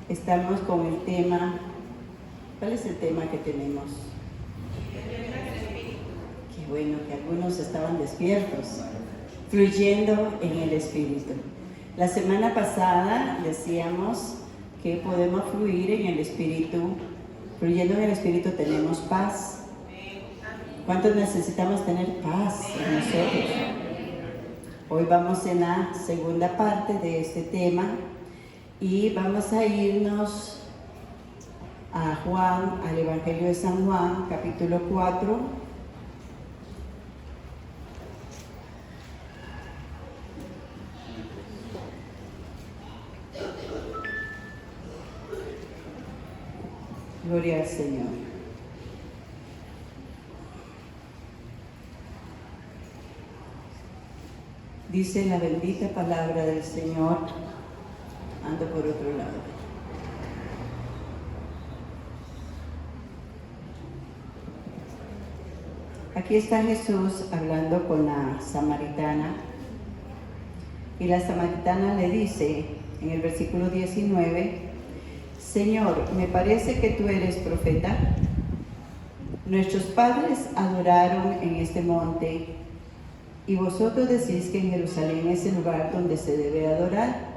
Estamos con el tema. ¿Cuál es el tema que tenemos? Qué bueno que algunos estaban despiertos, fluyendo en el Espíritu. La semana pasada decíamos que podemos fluir en el Espíritu. Fluyendo en el Espíritu tenemos paz. ¿Cuántos necesitamos tener paz en nosotros? Hoy vamos en la segunda parte de este tema y vamos a irnos a Juan, al Evangelio de San Juan, capítulo 4. Gloria al Señor. Dice la bendita palabra del Señor. Ando por otro lado. Aquí está Jesús hablando con la samaritana. Y la samaritana le dice en el versículo 19: Señor, me parece que tú eres profeta. Nuestros padres adoraron en este monte, y vosotros decís que en Jerusalén es el lugar donde se debe adorar.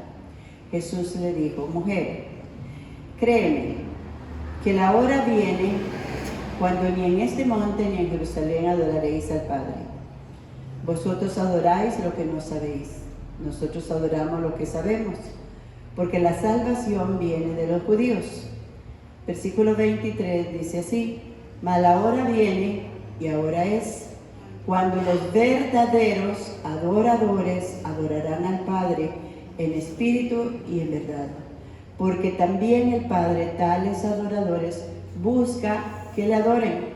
Jesús le dijo: mujer, créeme que la hora viene cuando ni en este monte ni en Jerusalén adoraréis al Padre. Vosotros adoráis lo que no sabéis, nosotros adoramos lo que sabemos, porque la salvación viene de los judíos. Versículo 23 dice así: mas la hora viene, y ahora es, cuando los verdaderos adoradores adorarán al Padre en espíritu y en verdad, porque también el Padre tales adoradores busca que le adoren.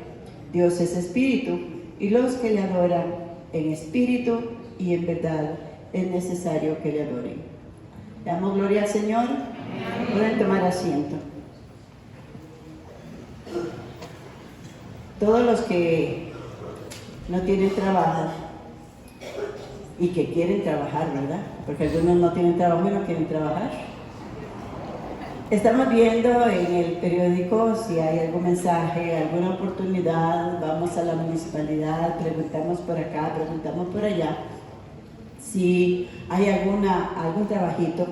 Dios es espíritu, y los que le adoran en espíritu y en verdad es necesario que le adoren. Damos gloria al Señor. Pueden tomar asiento. Todos los que no tienen trabajo y que quieren trabajar, ¿verdad? Porque algunos no tienen trabajo y no quieren trabajar. Estamos viendo en el periódico si hay algún mensaje, alguna oportunidad. Vamos a la municipalidad, preguntamos por acá, preguntamos por allá, si hay algún trabajito,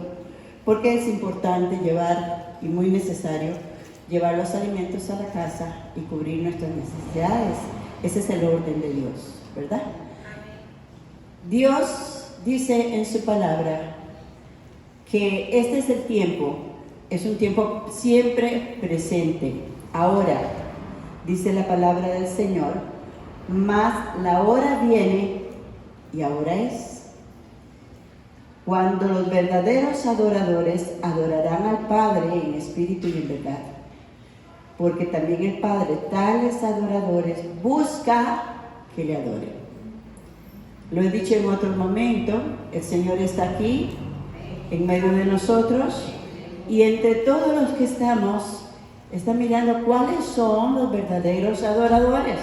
porque es importante llevar, y muy necesario, llevar los alimentos a la casa y cubrir nuestras necesidades. Ese es el orden de Dios, ¿verdad? Dios dice en su palabra que este es el tiempo, es un tiempo siempre presente. Ahora, dice la palabra del Señor, mas la hora viene, y ahora es, cuando los verdaderos adoradores adorarán al Padre en espíritu y en verdad, porque también el Padre tales adoradores busca que le adoren. Lo he dicho en otro momento, el Señor está aquí, en medio de nosotros, y entre todos los que estamos, está mirando cuáles son los verdaderos adoradores.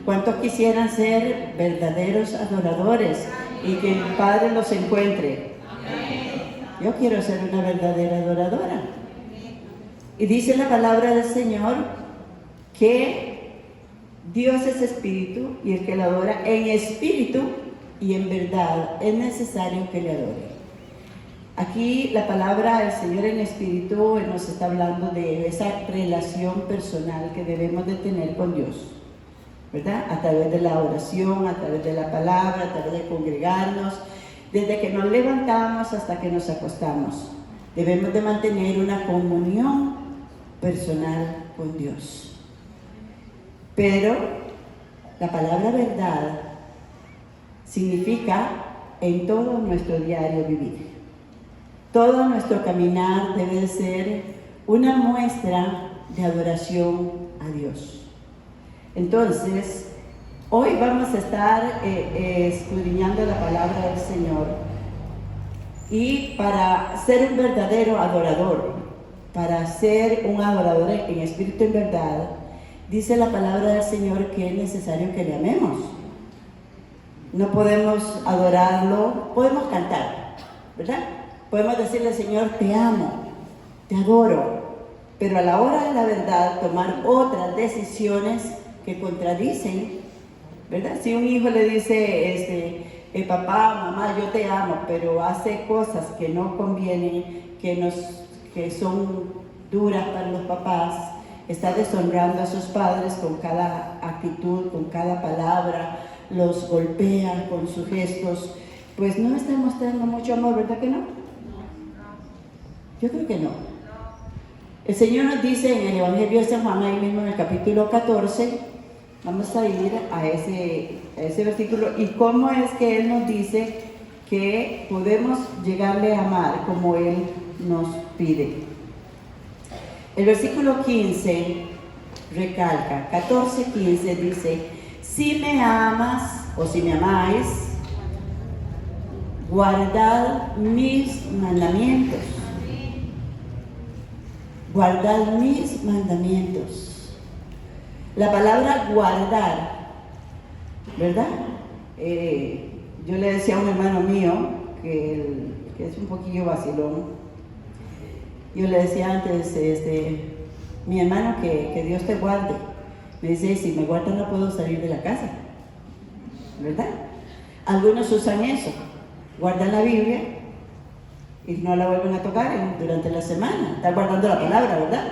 ¿Cuántos quisieran ser verdaderos adoradores y que el Padre los encuentre? Yo quiero ser una verdadera adoradora. Y dice la palabra del Señor que Dios es espíritu, y el que le adora en espíritu y en verdad es necesario que le adore. Aquí la palabra del Señor en espíritu nos está hablando de esa relación personal que debemos de tener con Dios, ¿verdad? A través de la oración, a través de la palabra, a través de congregarnos, desde que nos levantamos hasta que nos acostamos. Debemos de mantener una comunión personal con Dios. Pero la palabra verdad significa en todo nuestro diario vivir. Todo nuestro caminar debe ser una muestra de adoración a Dios. Entonces, hoy vamos a estar escudriñando la palabra del Señor. Y para ser un verdadero adorador, para ser un adorador en espíritu y en verdad, dice la palabra del Señor que es necesario que le amemos. No podemos adorarlo, podemos cantar, ¿verdad? Podemos decirle: Señor, te amo, te adoro, pero a la hora de la verdad tomar otras decisiones que contradicen, ¿verdad? Si un hijo le dice, papá, mamá, yo te amo, pero hace cosas que no convienen, que son duras para los papás, está deshonrando a sus padres con cada actitud, con cada palabra, los golpea con sus gestos, pues no está mostrando mucho amor, ¿verdad que no? Yo creo que no. El Señor nos dice en el Evangelio de San Juan, ahí mismo en el capítulo 14, vamos a ir a ese versículo, y cómo es que Él nos dice que podemos llegarle a amar como Él nos pide. El versículo 15 recalca, 14:15 dice, si me amas o si me amáis, guardad mis mandamientos. Guardad mis mandamientos. La palabra guardar, ¿verdad? Yo le decía a un hermano mío, que es un poquillo vacilón, yo le decía antes, mi hermano, que Dios te guarde. Me dice, si me guarda no puedo salir de la casa, ¿verdad? Algunos usan eso, guardan la Biblia y no la vuelven a tocar durante la semana. Están guardando la palabra, ¿verdad?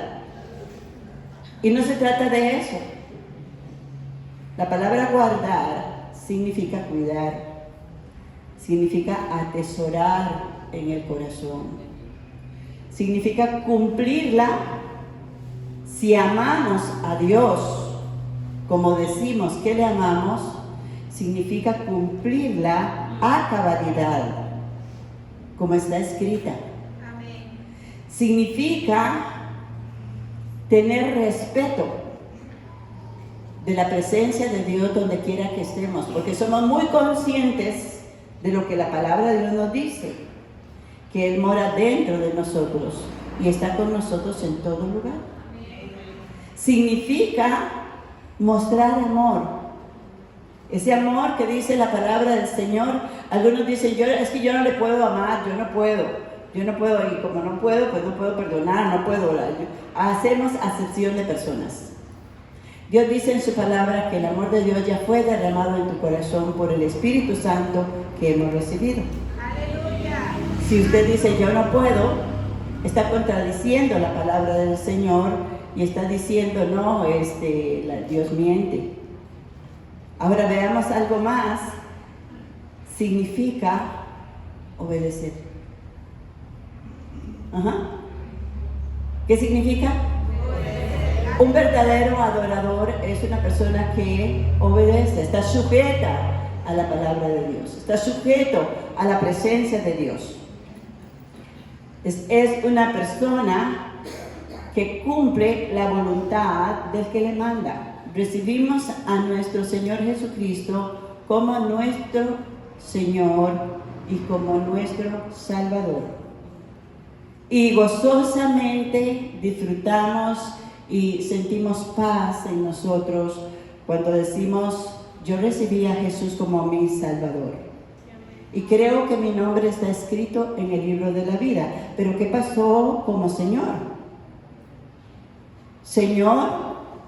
Y no se trata de eso. La palabra guardar significa cuidar, significa atesorar en el corazón, significa cumplirla. Si amamos a Dios como decimos que le amamos, significa cumplirla a cabalidad, como está escrita. Amén. Significa tener respeto de la presencia de Dios donde quiera que estemos, porque somos muy conscientes de lo que la palabra de Dios nos dice, que Él mora dentro de nosotros y está con nosotros en todo lugar. Significa mostrar amor, ese amor que dice la palabra del Señor. Algunos dicen, es que yo no le puedo amar, yo no puedo, y como no puedo, pues no puedo perdonar, no puedo orar. Hacemos acepción de personas. Dios dice en su palabra que el amor de Dios ya fue derramado en tu corazón por el Espíritu Santo que hemos recibido. ¡Aleluya! Si usted dice yo no puedo, está contradiciendo la palabra del Señor y está diciendo no, Dios miente. Ahora veamos algo más. Significa obedecer. ¿Qué significa? Un verdadero adorador es una persona que obedece, está sujeta a la palabra de Dios, está sujeto a la presencia de Dios. Es una persona que cumple la voluntad del que le manda. Recibimos a nuestro Señor Jesucristo como nuestro Señor y como nuestro Salvador. Y gozosamente disfrutamos y sentimos paz en nosotros cuando decimos, yo recibí a Jesús como mi Salvador. Y creo que mi nombre está escrito en el libro de la vida. Pero ¿qué pasó como Señor? Señor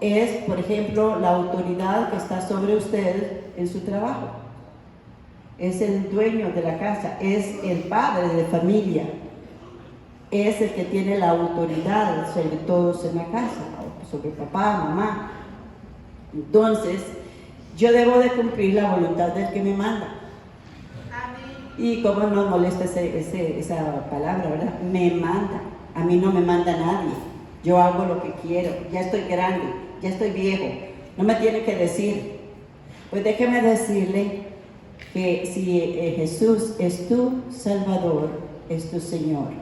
es, por ejemplo, la autoridad que está sobre usted en su trabajo. Es el dueño de la casa, es el padre de familia. Es el que tiene la autoridad sobre todos en la casa, sobre papá, mamá. Entonces, yo debo de cumplir la voluntad del que me manda. Amén. Y cómo nos molesta esa palabra, ¿verdad? Me manda. A mí no me manda nadie. Yo hago lo que quiero. Ya estoy grande, ya estoy viejo. No me tiene que decir. Pues déjeme decirle que si Jesús es tu Salvador, es tu Señor.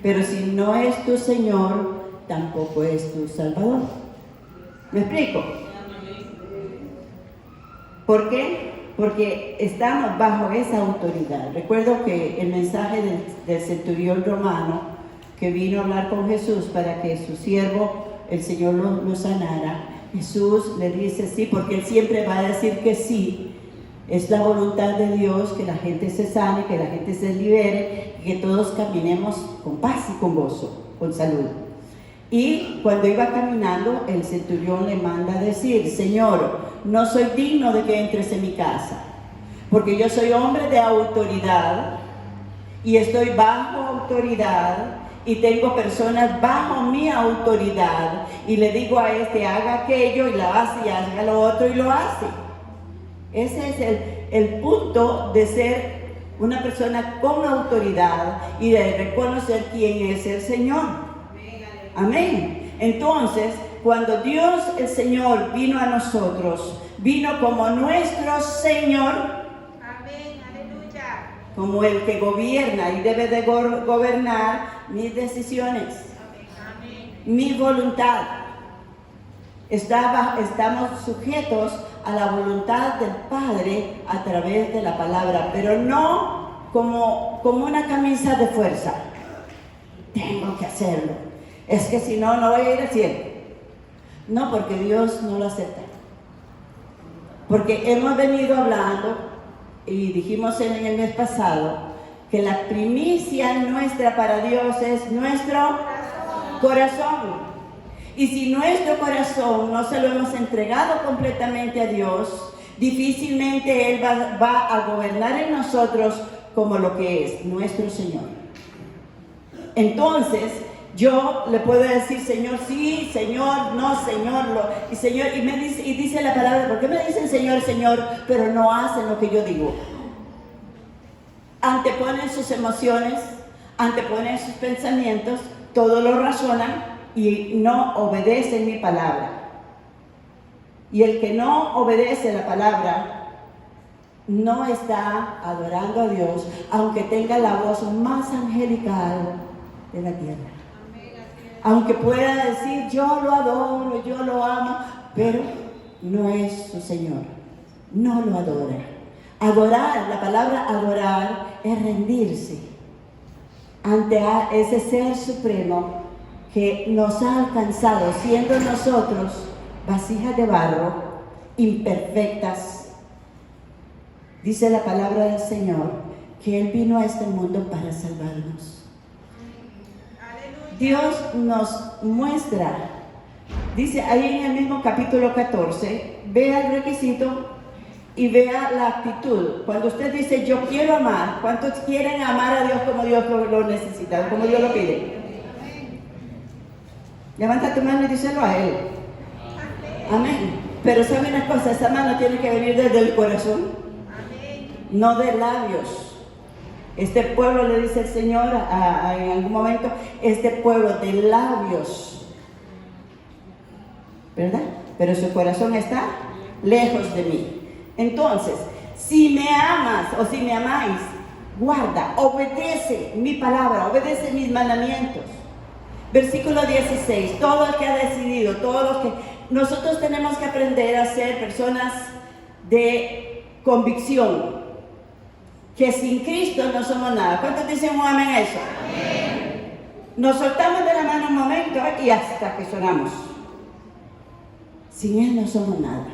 Pero si no es tu Señor, tampoco es tu Salvador. ¿Me explico? ¿Por qué? Porque estamos bajo esa autoridad. Recuerdo que el mensaje del centurión romano que vino a hablar con Jesús para que su siervo, el Señor lo sanara, Jesús le dice sí, porque Él siempre va a decir que sí. Es la voluntad de Dios que la gente se sane, que la gente se libere. que todos caminemos con paz y con gozo, con salud. Y cuando iba caminando, el centurión le manda a decir: Señor, no soy digno de que entres en mi casa, porque yo soy hombre de autoridad y estoy bajo autoridad y tengo personas bajo mi autoridad, y le digo a este: haga aquello, y lo hace, y haga lo otro, y lo hace. Ese es el punto de ser una persona con autoridad y de reconocer quién es el Señor. Amén. Entonces, cuando Dios el Señor vino a nosotros, vino como nuestro Señor. Amén, aleluya. Como el que gobierna y debe de gobernar mis decisiones, mi voluntad. Estamos sujetos a la voluntad del Padre a través de la palabra, pero no como una camisa de fuerza. Tengo que hacerlo. Es que si no, no voy a ir al cielo. No, porque Dios no lo acepta. Porque hemos venido hablando, y dijimos en el mes pasado, que la primicia nuestra para Dios es nuestro corazón. Y si nuestro corazón no se lo hemos entregado completamente a Dios, difícilmente Él va a gobernar en nosotros como lo que es nuestro Señor. Entonces, yo le puedo decir: Señor, sí; Señor, no; Señor, y Señor, y dice la palabra: ¿por qué me dicen Señor, Señor, pero no hacen lo que yo digo? Anteponen sus emociones, anteponen sus pensamientos, todo lo razonan y no obedecen mi palabra. Y el que no obedece la palabra no está adorando a Dios, aunque tenga la voz más angelical de la tierra. Aunque pueda decir: yo lo adoro, yo lo amo, pero no es su Señor, no lo adora. Adorar, la palabra adorar es rendirse ante ese ser supremo que nos ha alcanzado, siendo nosotros vasijas de barro, imperfectas. Dice la palabra del Señor que Él vino a este mundo para salvarnos. Dios nos muestra, dice ahí en el mismo capítulo 14, vea el requisito y vea la actitud. Cuando usted dice: yo quiero amar, ¿cuántos quieren amar a Dios como Dios lo necesita, como Dios lo pide? Levanta tu mano y díselo a Él. Amén. Pero sabe una cosa, esa mano tiene que venir desde el corazón, no de labios. Este pueblo, le dice el Señor en algún momento, este pueblo de labios, ¿verdad? Pero su corazón está lejos de mí. Entonces, si me amas o si me amáis, guarda, obedece mi palabra, obedece mis mandamientos. Versículo 16, todo el que ha decidido, todos los que... Nosotros tenemos que aprender a ser personas de convicción, que sin Cristo no somos nada. ¿Cuántos dicen un amén a eso? Amén. Nos soltamos de la mano un momento y hasta que sonamos. Sin Él no somos nada.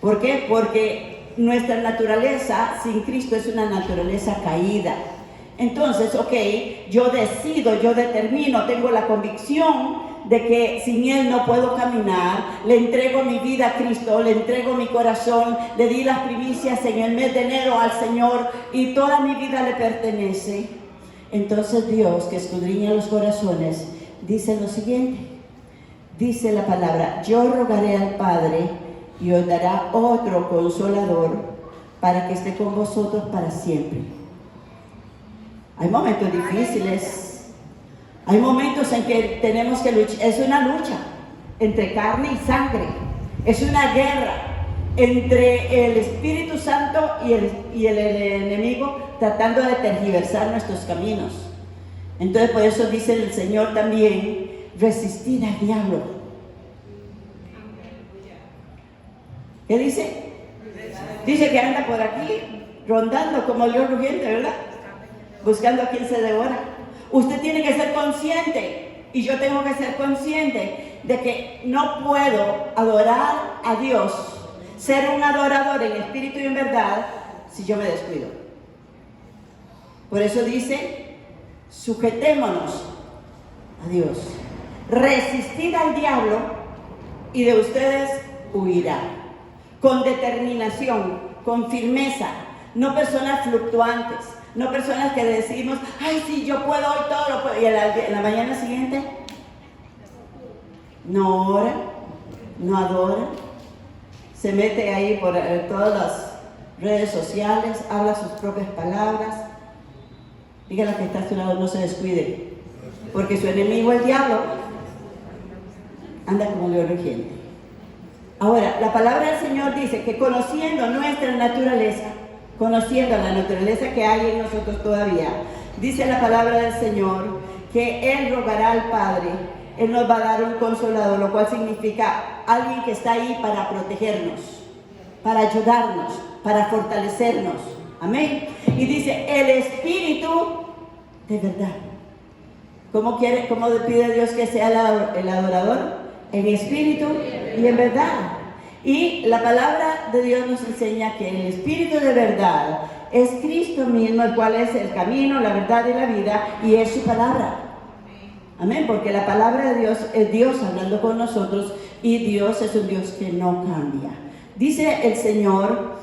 ¿Por qué? Porque nuestra naturaleza sin Cristo es una naturaleza caída. Entonces, yo decido, yo determino, tengo la convicción de que sin Él no puedo caminar. Le entrego mi vida a Cristo, le entrego mi corazón, le di las primicias en el mes de enero al Señor y toda mi vida le pertenece. Entonces Dios, que escudriña los corazones, dice lo siguiente, dice la palabra: yo rogaré al Padre y os dará otro consolador para que esté con vosotros para siempre. Hay momentos difíciles, hay momentos en que tenemos que luchar. Es una lucha entre carne y sangre, es una guerra entre el Espíritu Santo y el enemigo, tratando de tergiversar nuestros caminos. Entonces, por eso dice el Señor también: resistid al diablo. ¿Qué dice? Dice que anda por aquí rondando como león rugiente, ¿verdad? Buscando a quien se devora. Usted tiene que ser consciente, y yo tengo que ser consciente, de que no puedo adorar a Dios, ser un adorador en espíritu y en verdad, si yo me descuido. Por eso dice, sujetémonos a Dios. Resistid al diablo y de ustedes huirá. Con determinación, con firmeza, no personas fluctuantes, no personas que decimos, ay, sí, yo puedo hoy, todo lo puedo, y en la mañana siguiente no ora, no adora, se mete ahí por todas las redes sociales, habla sus propias palabras. Dígale que está a su lado, no se descuide, porque su enemigo, el diablo, anda como león rugiente. Ahora, la palabra del Señor dice que conociendo nuestra naturaleza, conociendo la naturaleza que hay en nosotros todavía, dice la palabra del Señor que Él rogará al Padre, Él nos va a dar un consolador, lo cual significa alguien que está ahí para protegernos, para ayudarnos, para fortalecernos. Amén. Y dice, el Espíritu de verdad. ¿Cómo pide Dios que sea el adorador? En espíritu y en verdad. Y la palabra de Dios nos enseña que el Espíritu de verdad es Cristo mismo, el cual es el camino, la verdad y la vida, y es su palabra. Amén, porque la palabra de Dios es Dios hablando con nosotros, y Dios es un Dios que no cambia. Dice el Señor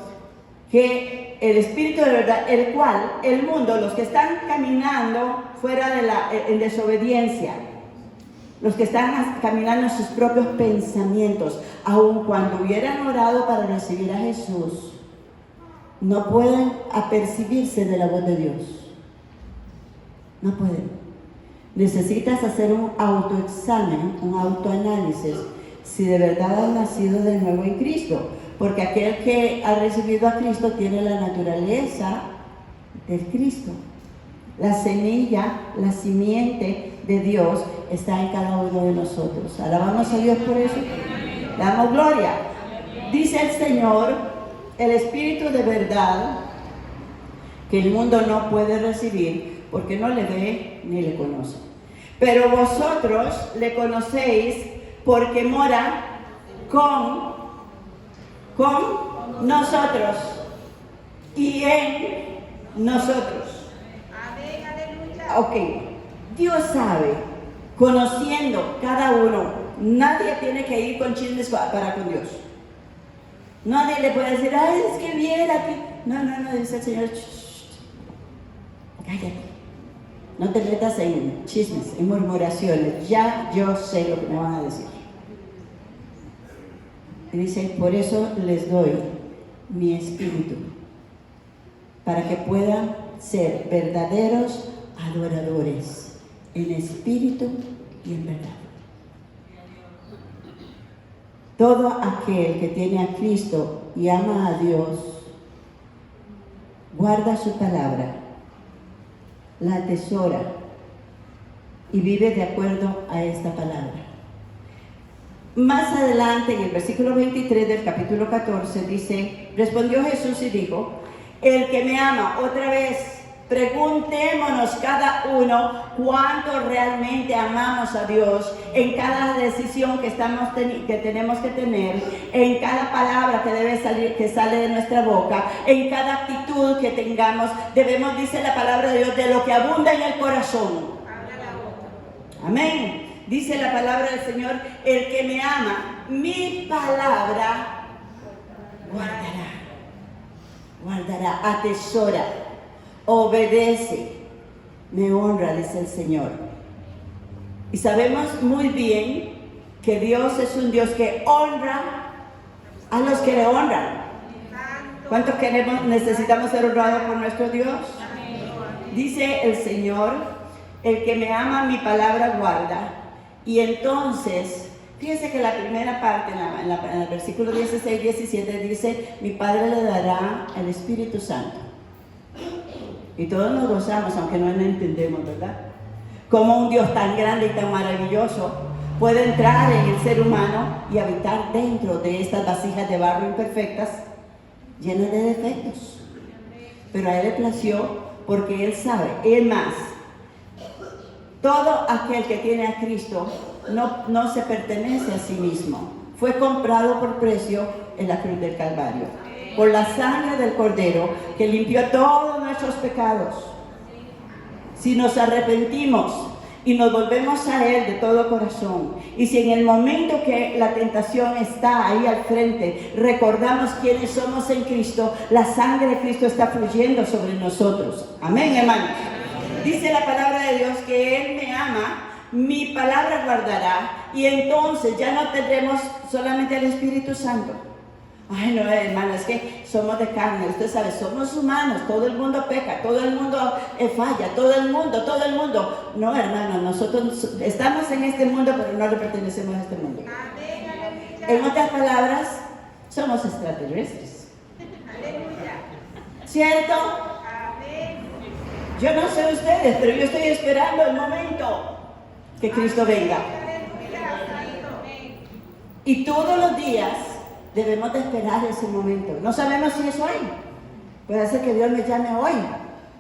que el Espíritu de verdad, el cual el mundo, los que están caminando fuera en desobediencia, los que están caminando en sus propios pensamientos, aun cuando hubieran orado para recibir a Jesús, no pueden apercibirse de la voz de Dios. No pueden. Necesitas hacer un autoexamen, un autoanálisis, si de verdad has nacido de nuevo en Cristo. Porque aquel que ha recibido a Cristo tiene la naturaleza del Cristo. La semilla, la simiente de Dios está en cada uno de nosotros. Alabamos a Dios por eso. Le damos gloria. Dice el Señor, el Espíritu de verdad, que el mundo no puede recibir porque no le ve ni le conoce. Pero vosotros le conocéis porque mora con nosotros y en nosotros. Amén, aleluya. Ok, Dios sabe, conociendo cada uno, nadie tiene que ir con chismes para con Dios. Nadie le puede decir, ay, es que viera que... No, dice el Señor, cállate. No te metas en chismes, en murmuraciones. Ya yo sé lo que me van a decir. Y dice, por eso les doy mi espíritu, para que puedan ser verdaderos adoradores, en espíritu y en verdad. Todo aquel que tiene a Cristo y ama a Dios, guarda su palabra, la atesora y vive de acuerdo a esta palabra. Más adelante, en el versículo 23 del capítulo 14, dice, respondió Jesús y dijo, el que me ama, otra vez, preguntémonos cada uno cuánto realmente amamos a Dios en cada decisión que tenemos que tener, en cada palabra que sale de nuestra boca, en cada actitud que tengamos. Debemos, dice la palabra de Dios, de lo que abunda en el corazón. Amén. Dice la palabra del Señor, el que me ama, mi palabra guardará, atesora, obedece, me honra, dice el Señor. Y sabemos muy bien que Dios es un Dios que honra a los que le honran. ¿Cuántos necesitamos ser honrados por nuestro Dios? Dice el Señor, el que me ama, mi palabra guarda. Y entonces, fíjense que la primera parte, en el versículo 16-17, dice, mi Padre le dará el Espíritu Santo. Y todos nos gozamos, aunque no lo entendemos, ¿verdad? Como un Dios tan grande y tan maravilloso puede entrar en el ser humano y habitar dentro de estas vasijas de barro imperfectas, llenas de defectos. Pero a Él le plació porque Él sabe, es más, todo aquel que tiene a Cristo no se pertenece a sí mismo. Fue comprado por precio en la cruz del Calvario, por la sangre del Cordero que limpió todos nuestros pecados. si nos arrepentimos y nos volvemos a Él de todo corazón, y si en el momento que la tentación está ahí al frente, recordamos quiénes somos en Cristo, la sangre de Cristo está fluyendo sobre nosotros. Amén, hermanos. Dice la palabra de Dios que Él me ama, mi palabra guardará, y entonces ya no tendremos solamente el Espíritu Santo. Ay, no, hermano, es que somos de carne, usted sabe, somos humanos, todo el mundo peca, todo el mundo falla, todo el mundo. No, hermano, nosotros estamos en este mundo, pero no le pertenecemos a este mundo. Amén, aleluya. En otras palabras, somos extraterrestres. Aleluya. ¿Cierto? Amén. Yo no sé ustedes, pero yo estoy esperando el momento que Cristo venga. Aleluya. Santo. Y todos los días debemos de esperar ese momento. No sabemos si es hoy. Puede ser que Dios me llame hoy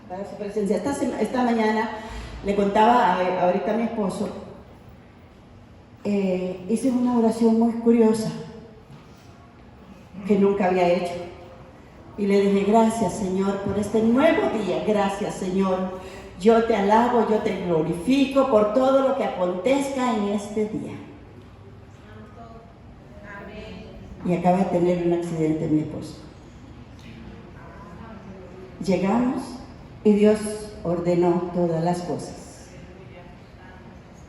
para su presencia. Esta mañana le contaba ahorita a mi esposo, hice una oración muy curiosa que nunca había hecho. Y le dije, gracias Señor por este nuevo día. Gracias Señor. Yo te alabo, yo te glorifico por todo lo que acontezca en este día. Y acaba de tener un accidente mi esposo. Llegamos y Dios ordenó todas las cosas.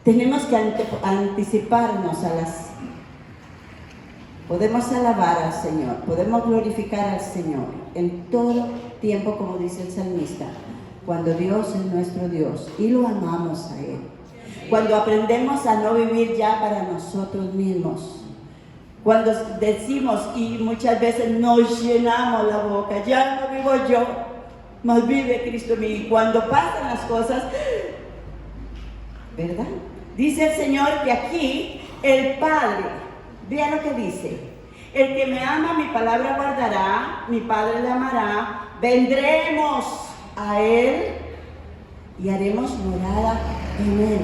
Tenemos que anticiparnos a las... Podemos alabar al Señor, podemos glorificar al Señor en todo tiempo, como dice el salmista, cuando Dios es nuestro Dios y lo amamos a Él. Cuando aprendemos a no vivir ya para nosotros mismos. Cuando decimos y muchas veces nos llenamos la boca, ya no vivo yo, mas vive Cristo en mí. Y cuando pasan las cosas, ¿verdad? Dice el Señor que aquí el Padre, vea lo que dice, el que me ama mi palabra guardará, mi Padre le amará, vendremos a Él y haremos morada en Él.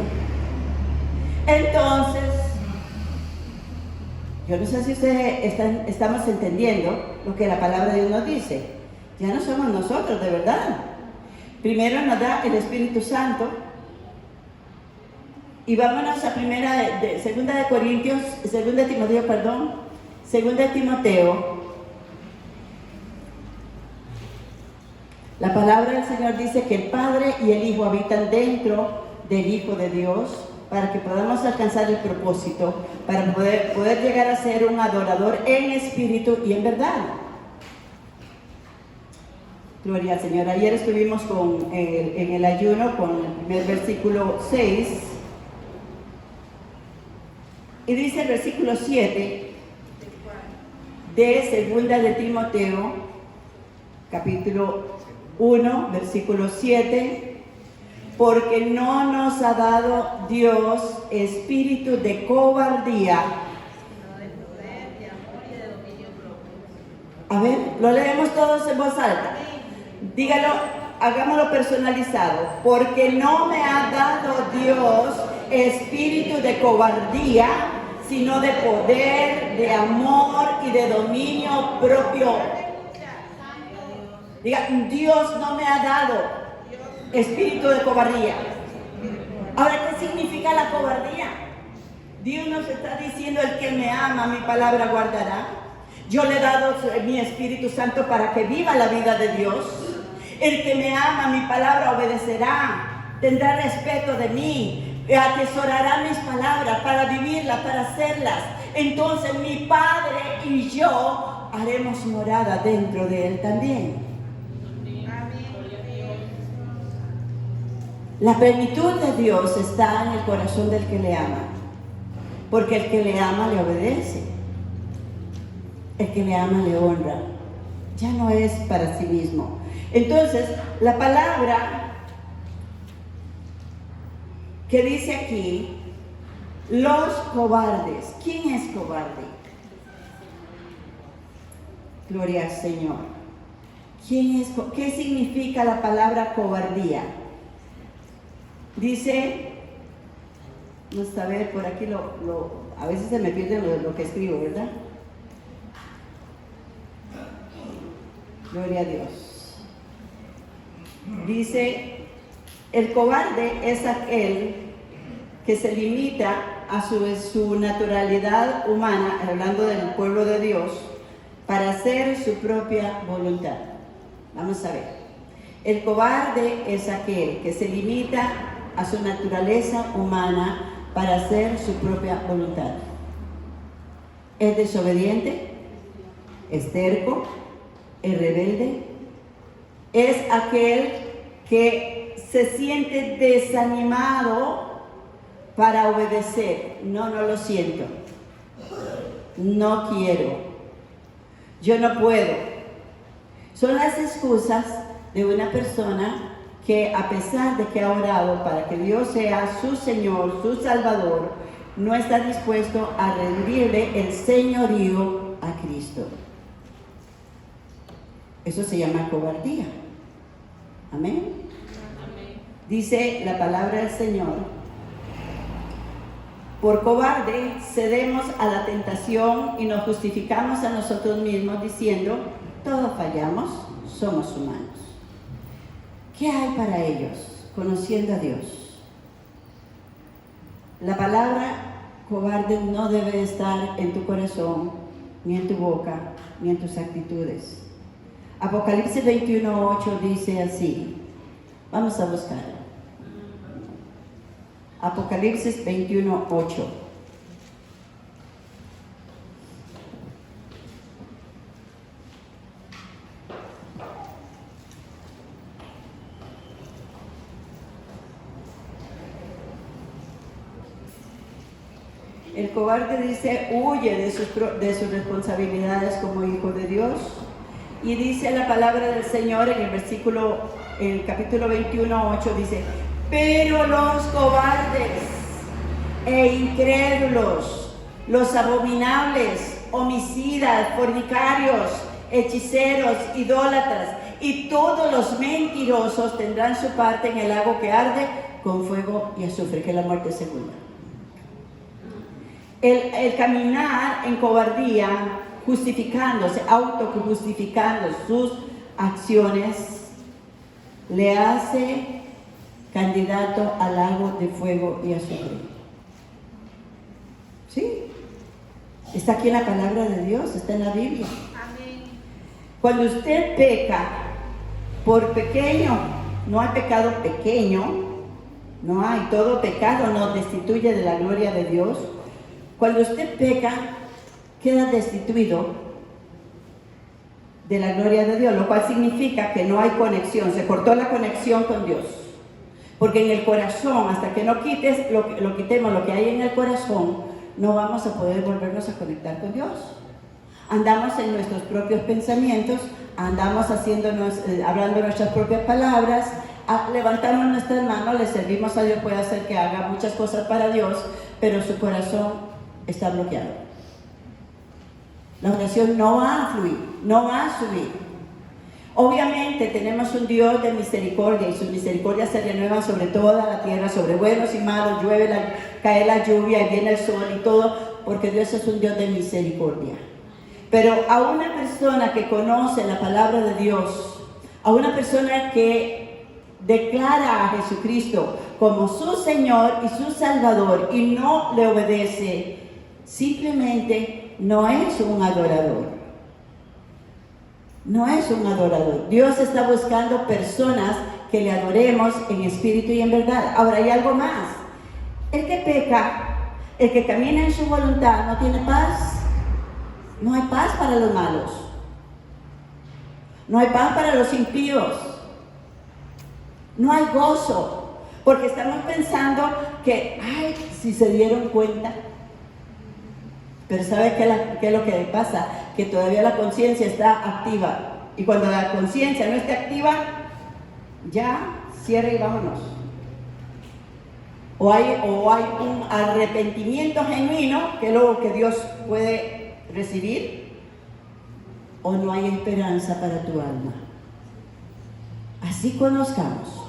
Entonces, yo no sé si ustedes estamos entendiendo lo que la palabra de Dios nos dice. Ya no somos nosotros, de verdad. Primero nos da el Espíritu Santo. Y vámonos a segunda de Timoteo. La palabra del Señor dice que el Padre y el Hijo habitan dentro del Hijo de Dios, para que podamos alcanzar el propósito, para poder llegar a ser un adorador en espíritu y en verdad. Gloria al Señor. Ayer estuvimos en el ayuno con el primer versículo 6. Y dice el versículo 7 de segunda de Timoteo, capítulo 1, versículo 7. Porque no nos ha dado Dios espíritu de cobardía. Sino de poder, de amor y de dominio propio. A ver, lo leemos todos en voz alta. Dígalo, hagámoslo personalizado. Porque no me ha dado Dios espíritu de cobardía, sino de poder, de amor y de dominio propio. Diga, Dios no me ha dado espíritu de cobardía. Ahora, ¿qué significa la cobardía? Dios nos está diciendo, el que me ama, mi palabra guardará. Yo le he dado mi Espíritu Santo para que viva la vida de Dios. El que me ama, mi palabra obedecerá, tendrá respeto de mí, atesorará mis palabras para vivirlas, para hacerlas. Entonces mi Padre y yo haremos morada dentro de Él también. La plenitud de Dios está en el corazón del que le ama, porque el que le ama le obedece, el que le ama le honra, ya no es para sí mismo. Entonces, la palabra que dice aquí, los cobardes, ¿quién es cobarde? Gloria al Señor. ¿Qué significa la palabra cobardía? Dice, vamos a ver, por aquí a veces se me pierde lo que escribo, ¿verdad? Gloria a Dios. Dice, El cobarde es aquel que se limita a su naturalidad humana, hablando del pueblo de Dios, para hacer su propia voluntad. Vamos a ver. El cobarde es aquel que se limita a su naturaleza humana para hacer su propia voluntad. Es desobediente, es terco, es rebelde, es aquel que se siente desanimado para obedecer. No lo siento, no quiero, yo no puedo. Son las excusas de una persona que, a pesar de que ha orado para que Dios sea su Señor, su Salvador, no está dispuesto a rendirle el señorío a Cristo. Eso se llama cobardía. Amén. Dice la palabra del Señor: por cobarde cedemos a la tentación y nos justificamos a nosotros mismos diciendo: todos fallamos, somos humanos. ¿Qué hay para ellos conociendo a Dios? La palabra cobarde no debe estar en tu corazón, ni en tu boca, ni en tus actitudes. Apocalipsis 21:8 dice así. Vamos a buscarlo. Apocalipsis 21:8. El cobarde dice, huye de sus responsabilidades como hijo de Dios. Y dice la palabra del Señor en el capítulo 21:8, dice: pero los cobardes e incrédulos, los abominables, homicidas, fornicarios, hechiceros, idólatras y todos los mentirosos tendrán su parte en el lago que arde con fuego y azufre, que es la muerte segunda. El caminar en cobardía, justificándose, autojustificando sus acciones, le hace candidato al lago de fuego y azufre. ¿Sí? Está aquí en la palabra de Dios, está en la Biblia. Amén. Cuando usted peca, por pequeño, no hay pecado pequeño, no hay, todo pecado nos destituye de la gloria de Dios. Cuando usted peca, queda destituido de la gloria de Dios, lo cual significa que no hay conexión, se cortó la conexión con Dios. Porque en el corazón, hasta que no quites quitemos lo que hay en el corazón, no vamos a poder volvernos a conectar con Dios. Andamos en nuestros propios pensamientos, andamos hablando nuestras propias palabras, levantamos nuestras manos, le servimos a Dios, puede hacer que haga muchas cosas para Dios, pero su corazón está bloqueado. La oración no va a fluir, no va a subir. Obviamente tenemos un Dios de misericordia y sus misericordias se renuevan sobre toda la tierra, sobre buenos y malos, cae la lluvia y viene el sol y todo, porque Dios es un Dios de misericordia. Pero a una persona que conoce la palabra de Dios, a una persona que declara a Jesucristo como su Señor y su Salvador y no le obedece, simplemente no es un adorador. No es un adorador. Dios está buscando personas que le adoremos en espíritu y en verdad. Ahora hay algo más. El que peca, el que camina en su voluntad, no tiene paz. No hay paz para los malos. No hay paz para los impíos. No hay gozo. Porque estamos pensando que, ay, si se dieron cuenta. Pero ¿sabe qué es lo que pasa? Que todavía la conciencia está activa. Y cuando la conciencia no esté activa, ya cierra y vámonos. O hay un arrepentimiento genuino, que es lo que Dios puede recibir, o no hay esperanza para tu alma. Así conozcamos.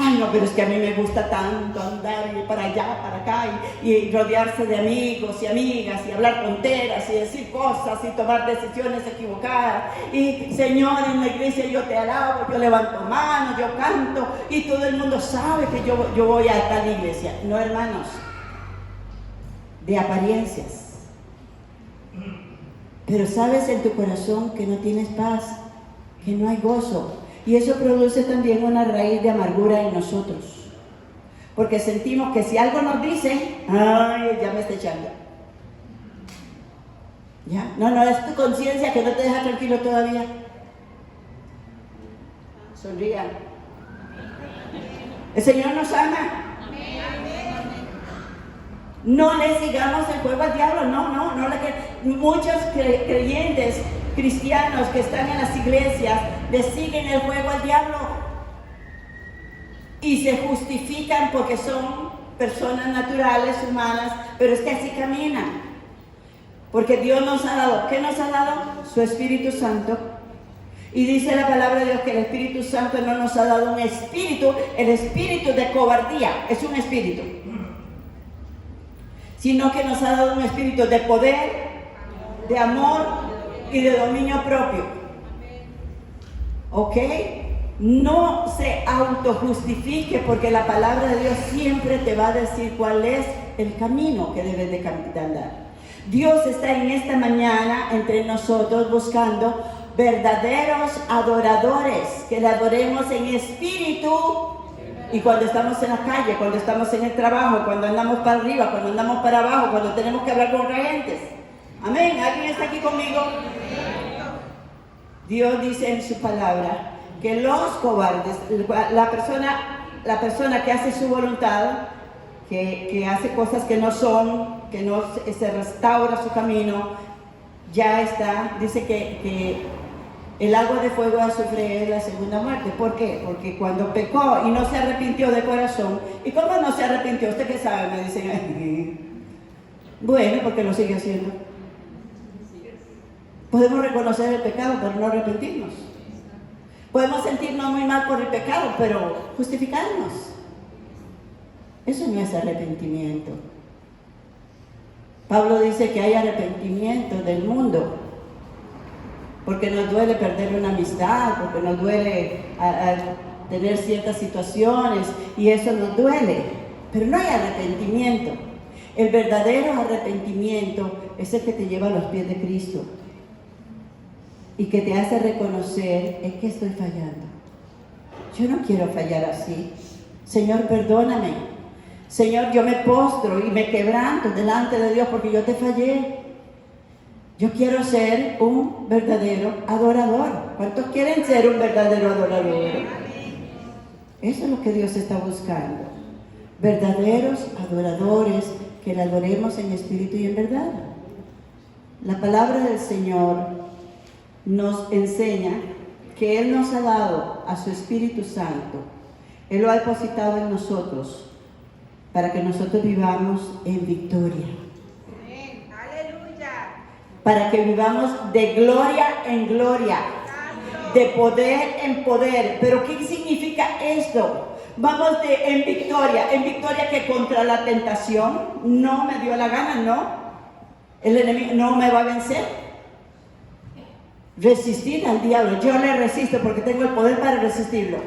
Ay, no, pero es que a mí me gusta tanto andar y para allá, para acá, y rodearse de amigos y amigas, y hablar tonteras, y decir cosas, y tomar decisiones equivocadas. Y Señor, en la iglesia yo te alabo, yo levanto manos, yo canto, y todo el mundo sabe que yo voy a tal iglesia. No, hermanos, de apariencias. Pero sabes en tu corazón que no tienes paz, que no hay gozo. Y eso produce también una raíz de amargura en nosotros. Porque sentimos que si algo nos dice, ay, ya me está echando. ¿Ya? No, es tu conciencia que no te deja tranquilo todavía. Sonrían. El Señor nos ama. No le sigamos el juego al diablo, no. Muchos creyentes cristianos que están en las iglesias le siguen el juego al diablo y se justifican porque son personas naturales, humanas, pero es que así caminan. Porque Dios nos ha dado, ¿qué nos ha dado? Su Espíritu Santo. Y dice la palabra de Dios que el Espíritu Santo no nos ha dado un espíritu, el espíritu de cobardía, es un espíritu, sino que nos ha dado un espíritu de poder, de amor y de dominio propio. ¿Ok? No se autojustifique, porque la palabra de Dios siempre te va a decir cuál es el camino que debes de andar. Dios está en esta mañana entre nosotros buscando verdaderos adoradores, que le adoremos en espíritu. Y cuando estamos en la calle, cuando estamos en el trabajo, cuando andamos para arriba, cuando andamos para abajo, cuando tenemos que hablar con otras gentes. Amén. ¿Alguien está aquí conmigo? Dios dice en su palabra que los cobardes, la persona que hace su voluntad, que hace cosas que no son, que no se restaura su camino, ya está, dice que el agua de fuego va a sufrir la segunda muerte. ¿Por qué? Porque cuando pecó y no se arrepintió de corazón. ¿Y cómo no se arrepintió? ¿Usted qué sabe? Me dicen. Bueno, porque lo sigue haciendo. Podemos reconocer el pecado, pero no arrepentirnos. Podemos sentirnos muy mal por el pecado, pero justificarnos. Eso no es arrepentimiento. Pablo dice que hay arrepentimiento del mundo, porque nos duele perder una amistad, porque nos duele tener ciertas situaciones, y eso nos duele, pero no hay arrepentimiento. El verdadero arrepentimiento es el que te lleva a los pies de Cristo y que te hace reconocer: es que estoy fallando, yo no quiero fallar así. Señor, perdóname. Señor, yo me postro y me quebranto delante de Dios porque yo te fallé. Yo quiero ser un verdadero adorador. ¿Cuántos quieren ser un verdadero adorador? Eso es lo que Dios está buscando. Verdaderos adoradores, que le adoremos en espíritu y en verdad. La palabra del Señor nos enseña que Él nos ha dado a su Espíritu Santo. Él lo ha depositado en nosotros para que nosotros vivamos en victoria. Para que vivamos de gloria en gloria, de poder en poder. ¿Pero qué significa esto? Vamos en victoria que contra la tentación no me dio la gana, ¿no? El enemigo no me va a vencer. Resistir al diablo, yo le resisto porque tengo el poder para resistirlo.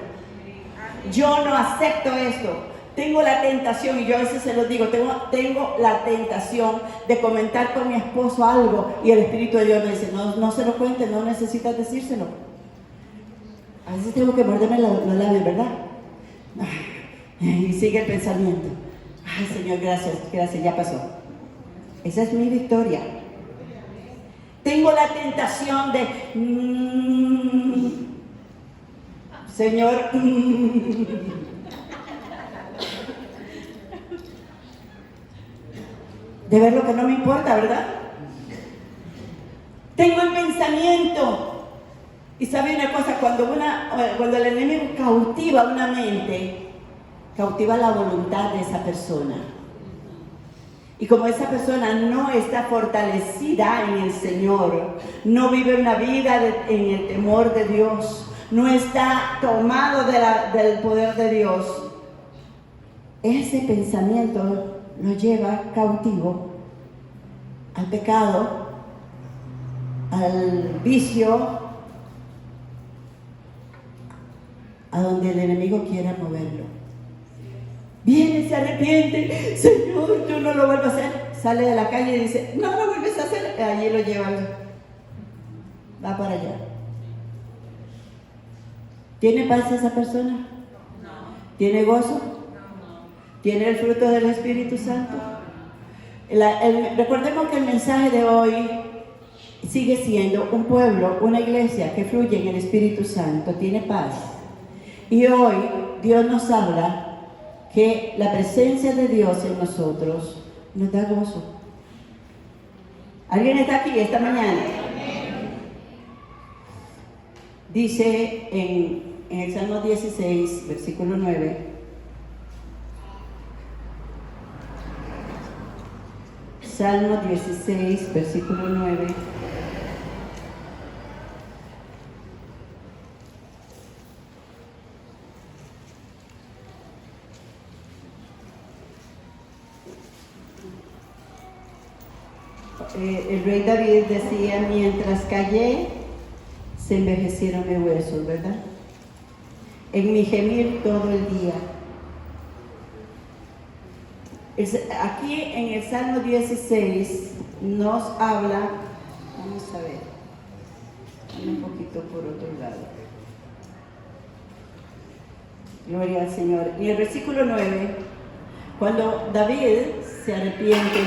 Yo no acepto esto. Tengo la tentación, y yo a veces se lo digo, tengo la tentación de comentar con mi esposo algo, y el Espíritu de Dios me dice: no se lo cuentes, no necesitas decírselo. A veces tengo que morderme los labios, ¿verdad? Y sigue el pensamiento: ay, Señor, gracias, ya pasó. Esa es mi victoria. Tengo la tentación de Señor, de ver lo que no me importa, ¿verdad? Tengo el pensamiento. Y sabe una cosa, cuando el enemigo cautiva una mente, cautiva la voluntad de esa persona. Y como esa persona no está fortalecida en el Señor, no vive una vida en el temor de Dios, no está tomado del poder de Dios, ese pensamiento lo lleva cautivo al pecado, al vicio, a donde el enemigo quiera moverlo. Viene, se arrepiente, Señor, yo no lo vuelvo a hacer. Sale de la calle y dice, no lo vuelves a hacer. Allí lo llevan, va para allá. ¿Tiene paz esa persona? No. ¿Tiene gozo? No. ¿Tiene el fruto del Espíritu Santo? Recordemos que el mensaje de hoy sigue siendo un pueblo, una iglesia que fluye en el Espíritu Santo, tiene paz. Y hoy Dios nos habla que la presencia de Dios en nosotros nos da gozo. ¿Alguien está aquí esta mañana? Dice en el Salmo 16, versículo 9. Salmo 16, versículo 9. El rey David decía, mientras callé, se envejecieron mis huesos, ¿verdad? En mi gemir todo el día. Aquí en el Salmo 16 nos habla, vamos a ver, un poquito por otro lado. Gloria al Señor. Y el versículo 9, cuando David se arrepiente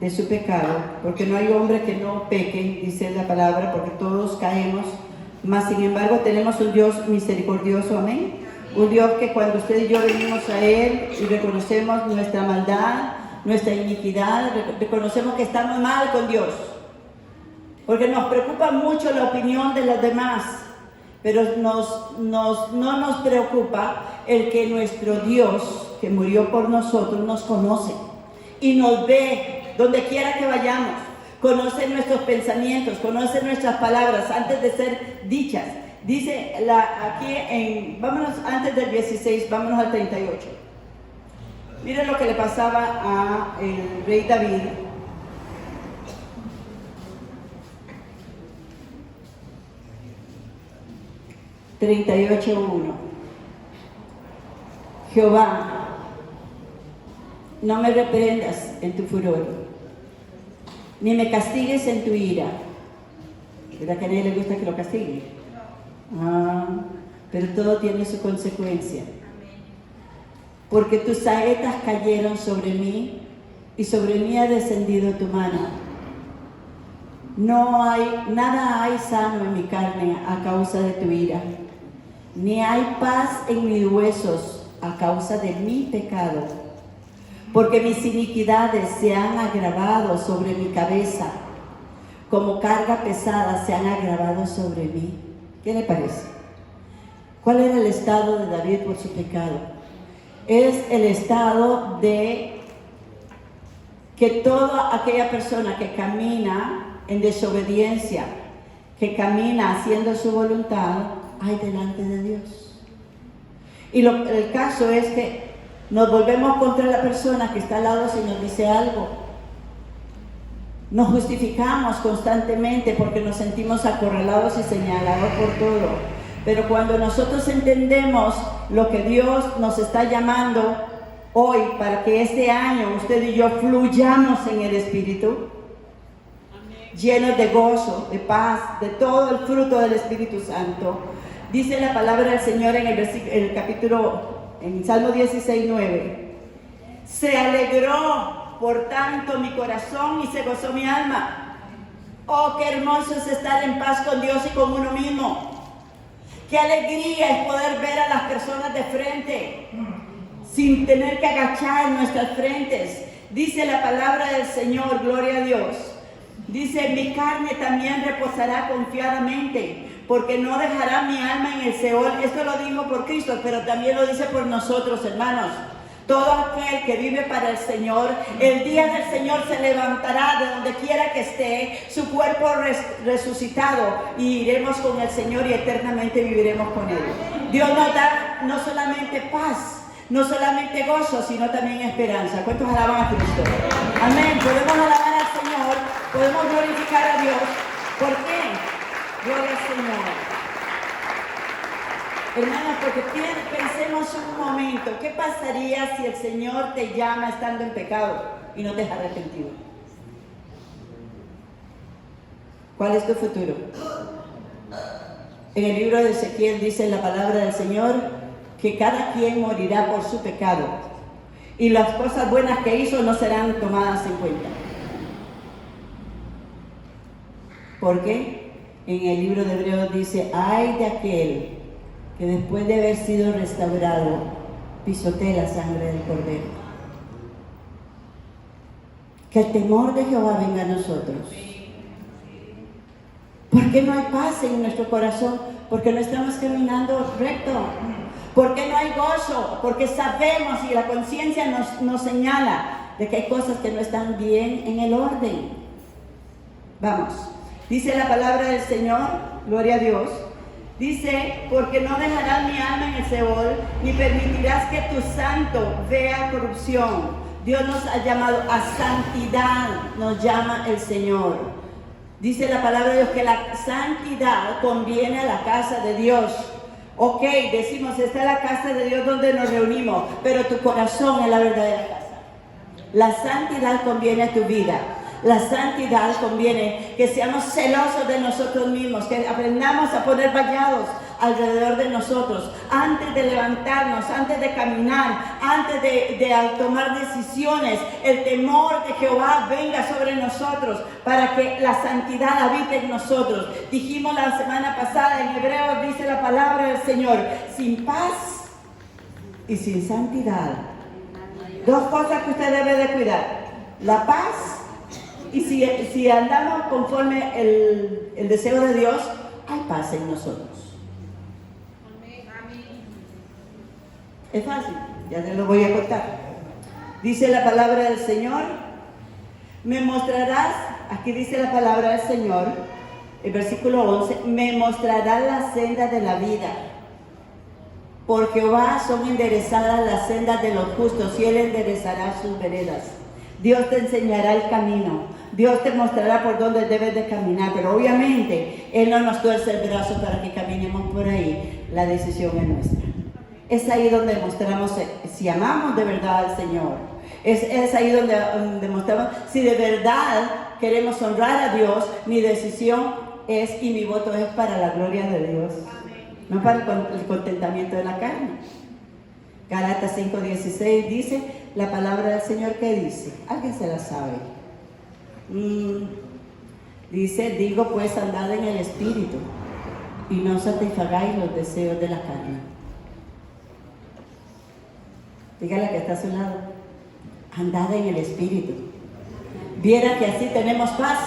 de su pecado, porque no hay hombre que no peque, dice la palabra, porque todos caemos, mas sin embargo tenemos un Dios misericordioso, amén. Un Dios que cuando usted y yo venimos a Él y reconocemos nuestra maldad, nuestra iniquidad, reconocemos que estamos mal con Dios, porque nos preocupa mucho la opinión de los demás, pero no nos preocupa el que nuestro Dios, que murió por nosotros, nos conoce y nos ve donde quiera que vayamos, conoce nuestros pensamientos, conoce nuestras palabras antes de ser dichas. Dice vámonos antes del 16, vámonos al 38. Miren lo que le pasaba a el rey David. (38:1) Jehová, no me reprendas en tu furor, ni me castigues en tu ira. ¿Verdad que a nadie le gusta que lo castigue? Pero todo tiene su consecuencia. Porque tus saetas cayeron sobre mí y sobre mí ha descendido tu mano. Nada hay sano en mi carne a causa de tu ira, ni hay paz en mis huesos a causa de mi pecado. Porque mis iniquidades se han agravado sobre mi cabeza, como carga pesada se han agravado sobre mí. ¿Qué le parece? ¿Cuál era el estado de David por su pecado? Es el estado de que toda aquella persona que camina en desobediencia, que camina haciendo su voluntad, hay delante de Dios. Y el caso es que nos volvemos contra la persona que está al lado si nos dice algo. Nos justificamos constantemente porque nos sentimos acorralados y señalados por todo. Pero cuando nosotros entendemos lo que Dios nos está llamando hoy para que este año usted y yo fluyamos en el Espíritu, llenos de gozo, de paz, de todo el fruto del Espíritu Santo, dice la palabra del Señor en el capítulo, en Salmo 16:9, se alegró por tanto mi corazón y se gozó mi alma. Oh, qué hermoso es estar en paz con Dios y con uno mismo. Qué alegría es poder ver a las personas de frente, sin tener que agachar nuestras frentes. Dice la palabra del Señor, gloria a Dios. Dice, mi carne también reposará confiadamente, porque no dejará mi alma en el Seol. Esto lo dijo por Cristo, pero también lo dice por nosotros, hermanos. Todo aquel que vive para el Señor, el día del Señor se levantará de donde quiera que esté, su cuerpo resucitado, y iremos con el Señor y eternamente viviremos con Él. Dios nos da no solamente paz, no solamente gozo, sino también esperanza. ¿Cuántos alaban a Cristo? Amén. Podemos alabar al Señor, podemos glorificar a Dios. ¿Por qué? Gloria al Señor. Hermanos, porque pensemos un momento, ¿qué pasaría si el Señor te llama estando en pecado y no te has arrepentido? ¿Cuál es tu futuro? En el libro de Ezequiel dice la palabra del Señor que cada quien morirá por su pecado y las cosas buenas que hizo no serán tomadas en cuenta. ¿Por qué? En el libro de Hebreos dice, ay de aquel que después de haber sido restaurado, pisotee la sangre del Cordero. Que el temor de Jehová venga a nosotros. ¿Por qué no hay paz en nuestro corazón? Porque no estamos caminando recto. ¿Por qué no hay gozo? Porque sabemos y la conciencia nos señala de que hay cosas que no están bien en el orden. Vamos. Dice la palabra del Señor, gloria a Dios. Dice, porque no dejarás mi alma en el Seol, ni permitirás que tu santo vea corrupción. Dios nos ha llamado a santidad, nos llama el Señor. Dice la palabra de Dios que la santidad conviene a la casa de Dios. Ok, decimos, está la casa de Dios donde nos reunimos, pero tu corazón es la verdadera casa. La santidad conviene a tu vida. La santidad conviene que seamos celosos de nosotros mismos, que aprendamos a poner vallados alrededor de nosotros, antes de levantarnos, antes de caminar, antes de tomar decisiones, el temor de Jehová venga sobre nosotros para que la santidad habite en nosotros. Dijimos la semana pasada, en Hebreos dice la palabra del Señor, sin paz y sin santidad. Dos cosas que usted debe de cuidar, la paz. Y si andamos conforme el deseo de Dios, hay paz en nosotros. Es fácil, ya te lo voy a contar. Dice la palabra del Señor, me mostrarás, aquí dice la palabra del Señor, el versículo 11, me mostrarás la senda de la vida. Por Jehová son enderezadas las sendas de los justos y Él enderezará sus veredas. Dios te enseñará el camino. Dios te mostrará por dónde debes de caminar, pero obviamente Él no nos tuerce el brazo para que caminemos por ahí. La decisión es nuestra. Es ahí donde demostramos si amamos de verdad al Señor. Es ahí donde demostramos si de verdad queremos honrar a Dios. Mi decisión es y mi voto es para la gloria de Dios, no para el contentamiento de la carne. Gálatas 5:16 dice la palabra del Señor, que dice, ¿alguien se la sabe? Dice, digo pues, andad en el Espíritu y no satisfagáis los deseos de la carne. Dígale que está a su lado, andad en el Espíritu. Viera que así tenemos paz,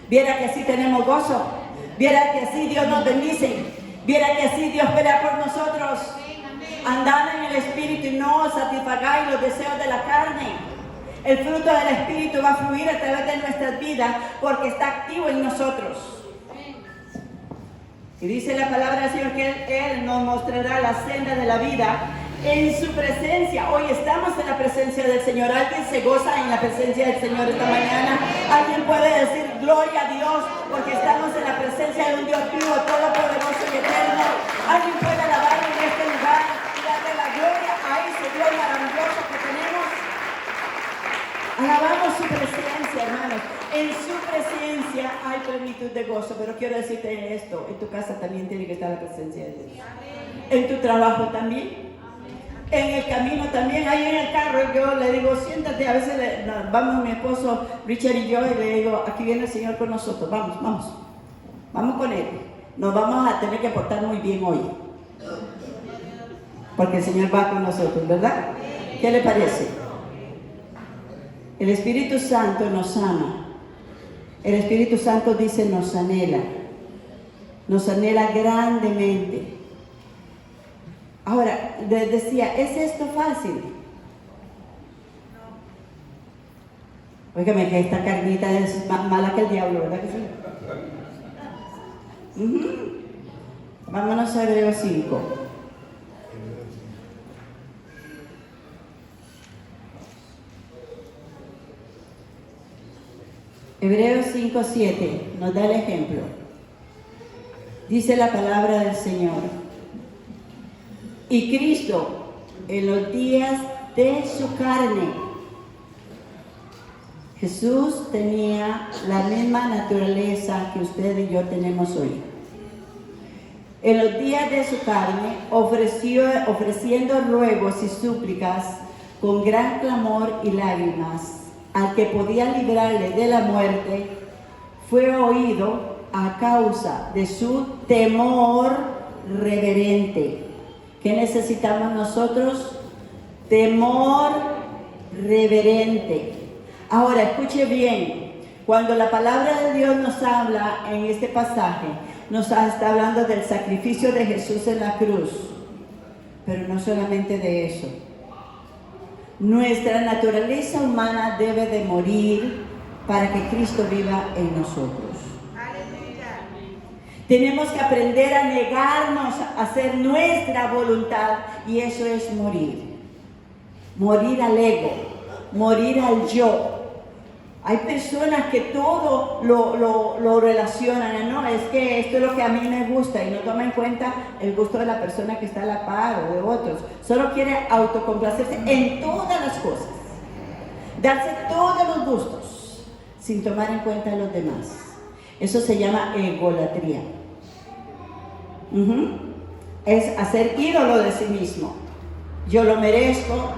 viera que así tenemos gozo, viera que así Dios nos bendice, viera que así Dios pelea por nosotros. Andad en el Espíritu y no satisfagáis los deseos de la carne. El fruto del Espíritu va a fluir a través de nuestras vidas porque está activo en nosotros. Y dice la palabra del Señor que Él nos mostrará la senda de la vida en su presencia. Hoy estamos en la presencia del Señor. ¿Alguien se goza en la presencia del Señor esta mañana? ¿Alguien puede decir gloria a Dios porque estamos en la presencia de un Dios vivo, todopoderoso y eterno? ¿Alguien puede alabar en este lugar y darle la gloria a ese Dios maravilloso que tenemos? Alabamos su presencia, hermanos. En su presencia hay plenitud de gozo. Pero quiero decirte esto, en tu casa también tiene que estar la presencia de Dios. En tu trabajo también. En el camino también, ahí en el carro yo le digo, siéntate, a veces vamos mi esposo Richard y yo y le digo, aquí viene el Señor con nosotros, vamos con Él, nos vamos a tener que portar muy bien hoy, porque el Señor va con nosotros, ¿verdad? ¿Qué le parece? El Espíritu Santo nos ama, el Espíritu Santo dice nos anhela grandemente. Ahora, les decía, ¿es esto fácil? Óigame, que esta carnita es más mala que el diablo, ¿verdad que sí? Vámonos a Hebreos 5. Hebreos 5:7 nos da el ejemplo. Dice la palabra del Señor. Y Cristo, en los días de su carne, Jesús tenía la misma naturaleza que usted y yo tenemos hoy. En los días de su carne, ofreciendo ruegos y súplicas con gran clamor y lágrimas, al que podía librarle de la muerte, fue oído a causa de su temor reverente. ¿Qué necesitamos nosotros? Temor reverente. Ahora, escuche bien, cuando la palabra de Dios nos habla en este pasaje, nos está hablando del sacrificio de Jesús en la cruz, pero no solamente de eso. Nuestra naturaleza humana debe de morir para que Cristo viva en nosotros. Aleluya. Tenemos que aprender a negarnos a hacer nuestra voluntad, y eso es morir. Morir al ego, morir al yo. Hay personas que todo lo relacionan, ¿no? Es que esto es lo que a mí me gusta y no toma en cuenta el gusto de la persona que está a la par o de otros. Solo quiere autocomplacerse en todas las cosas, darse todos los gustos sin tomar en cuenta a los demás. Eso se llama egolatría. Es hacer ídolo de sí mismo. Yo lo merezco,